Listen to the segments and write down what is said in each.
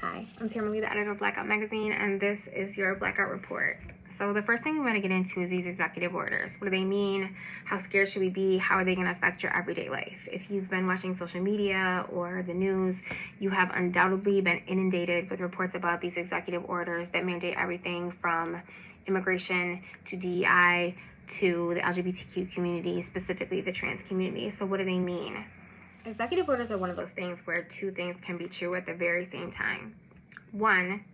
Hi, I'm Tamara Lee, the editor of Blackout Magazine, and this is your Blackout Report. So the first thing we want to get into is these executive orders. What do they mean? How scared should we be? How are they going to affect your everyday life? If you've been watching social media or the news, you have undoubtedly been inundated with reports about these executive orders that mandate everything from immigration to DEI to the LGBTQ community, specifically the trans community. So what do they mean? Executive orders are one of those things where two things can be true at the very same time. One,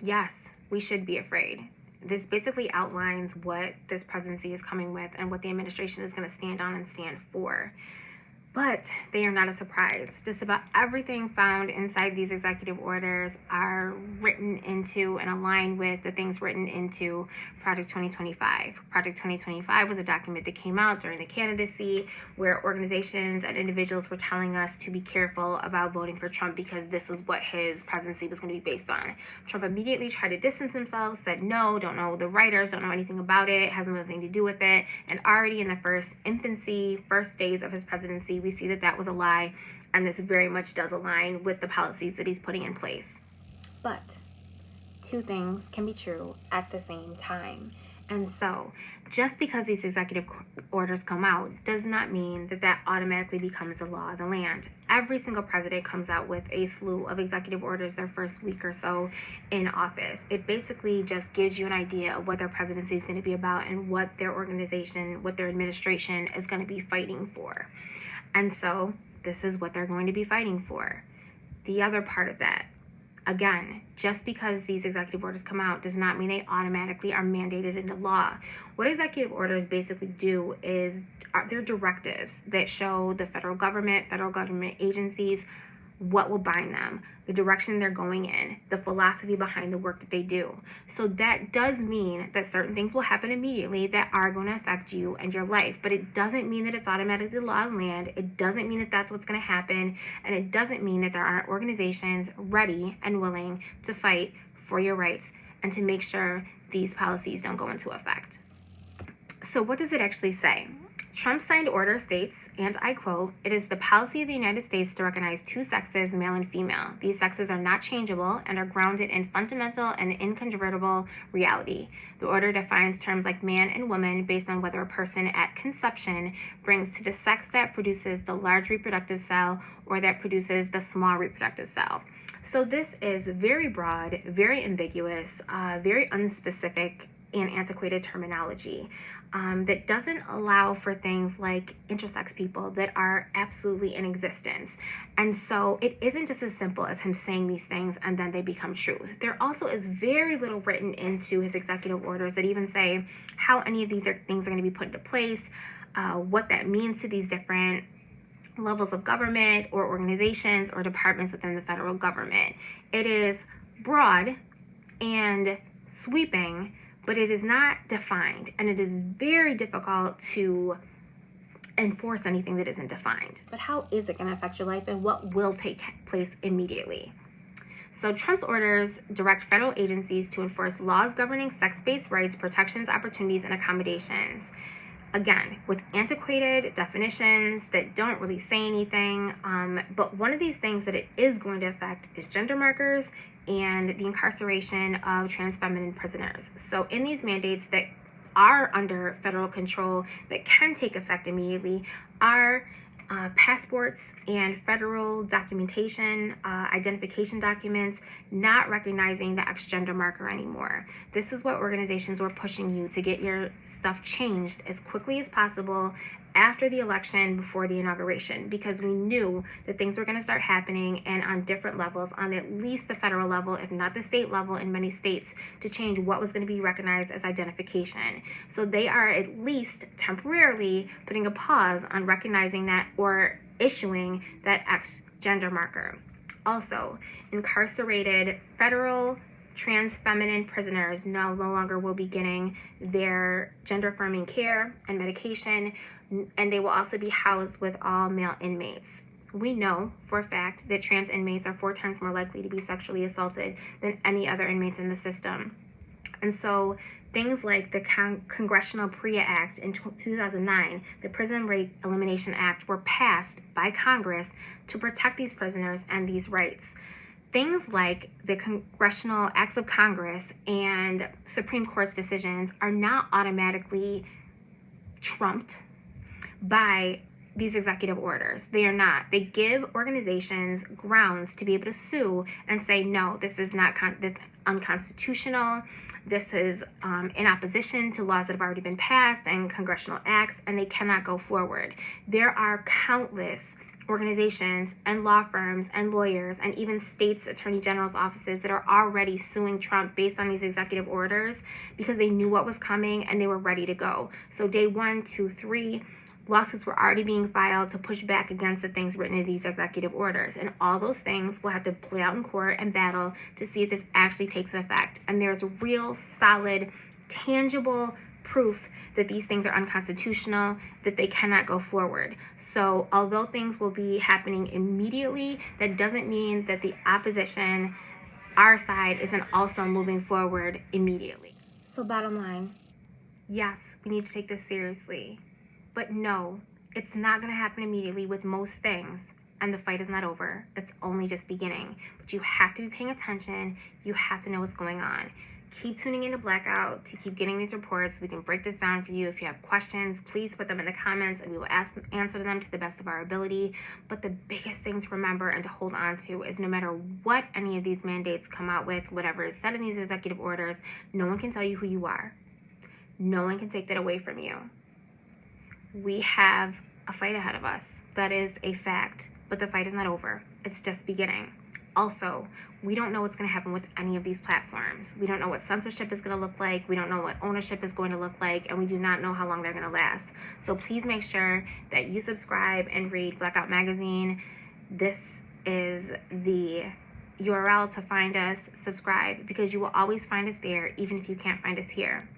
yes, we should be afraid. This basically outlines what this presidency is coming with and what the administration is going to stand on and stand for. But they are not a surprise. Just about everything found inside these executive orders are written into and aligned with the things written into Project 2025. Project 2025 was a document that came out during the candidacy where organizations and individuals were telling us to be careful about voting for Trump because this was what his presidency was going to be based on. Trump immediately tried to distance himself, said no, don't know the writers, don't know anything about it, has nothing to do with it. And already in the first days of his presidency, we see that that was a lie, and this very much does align with the policies that he's putting in place. But two things can be true at the same time. And so, just because these executive orders come out does not mean that that automatically becomes the law of the land. Every single president comes out with a slew of executive orders their first week or so in office. It basically just gives you an idea of what their presidency is going to be about and what their organization, what their administration is going to be fighting for. And so, this is what they're going to be fighting for. The other part of that, again, just because these executive orders come out does not mean they automatically are mandated into law. What executive orders basically do is they're directives that show the federal government agencies what will bind them, the direction they're going in, the philosophy behind the work that they do. So that does mean that certain things will happen immediately that are going to affect you and your life, but it doesn't mean that it's automatically the law of the land. It doesn't mean that that's what's going to happen, and it doesn't mean that there aren't organizations ready and willing to fight for your rights and to make sure these policies don't go into effect. So what does it actually say? Trump's signed order states, and I quote, "It is the policy of the United States to recognize two sexes, male and female. These sexes are not changeable and are grounded in fundamental and incontrovertible reality. The order defines terms like man and woman based on whether a person at conception brings to the sex that produces the large reproductive cell or that produces the small reproductive cell." So this is very broad, very ambiguous, very unspecific and antiquated terminology that doesn't allow for things like intersex people that are absolutely in existence. And so it isn't just as simple as him saying these things and then they become truth. There also is very little written into his executive orders that even say how any of these things are going to be put into place, what that means to these different levels of government or organizations or departments within the federal government. It is broad and sweeping, but it is not defined, and it is very difficult to enforce anything that isn't defined. But how is it going to affect your life, and what will take place immediately? So Trump's orders direct federal agencies to enforce laws governing sex-based rights, protections, opportunities, and accommodations. Again, with antiquated definitions that don't really say anything, but one of these things that it is going to affect is gender markers and the incarceration of trans feminine prisoners. So in these mandates that are under federal control that can take effect immediately are passports and federal documentation, identification documents, not recognizing the X gender marker anymore. This is what organizations were pushing you to get your stuff changed as quickly as possible after the election, before the inauguration, because we knew that things were going to start happening and on different levels, on at least the federal level, if not the state level in many states, to change what was going to be recognized as identification. So they are at least temporarily putting a pause on recognizing that or issuing that X gender marker. Also, incarcerated federal trans feminine prisoners no longer will be getting their gender affirming care and medication, and they will also be housed with all male inmates. We know for a fact that trans inmates are 4 times more likely to be sexually assaulted than any other inmates in the system. And so things like the Congressional PREA Act in 2009, the Prison Rape Elimination Act, were passed by Congress to protect these prisoners and these rights. Things like the congressional acts of Congress and Supreme Court's decisions are not automatically trumped by these executive orders. They are not. They give organizations grounds to be able to sue and say, no, this is not this unconstitutional. This is in opposition to laws that have already been passed and congressional acts, and they cannot go forward. There are countless organizations and law firms and lawyers and even states' attorney general's offices that are already suing Trump based on these executive orders because they knew what was coming and they were ready to go. So day 1, 2, 3, lawsuits were already being filed to push back against the things written in these executive orders. And all those things will have to play out in court and battle to see if this actually takes effect. And there's real, solid, tangible proof that these things are unconstitutional, that they cannot go forward. So although things will be happening immediately, that doesn't mean that the opposition, our side, isn't also moving forward immediately. So bottom line, yes, we need to take this seriously. But no, it's not going to happen immediately with most things. And the fight is not over. It's only just beginning. But you have to be paying attention. You have to know what's going on. Keep tuning into Blackout to keep getting these reports. We can break this down for you. If you have questions, please put them in the comments and we will answer them to the best of our ability. But the biggest thing to remember and to hold on to is no matter what any of these mandates come out with, whatever is said in these executive orders, no one can tell you who you are. No one can take that away from you. We have a fight ahead of us. That is a fact. But the fight is not over. It's just beginning. Also, we don't know what's going to happen with any of these platforms. We don't know what censorship is going to look like. We don't know what ownership is going to look like. And we do not know how long they're going to last. So please make sure that you subscribe and read Blackout Magazine. This is the URL to find us. Subscribe, because you will always find us there, even if you can't find us here.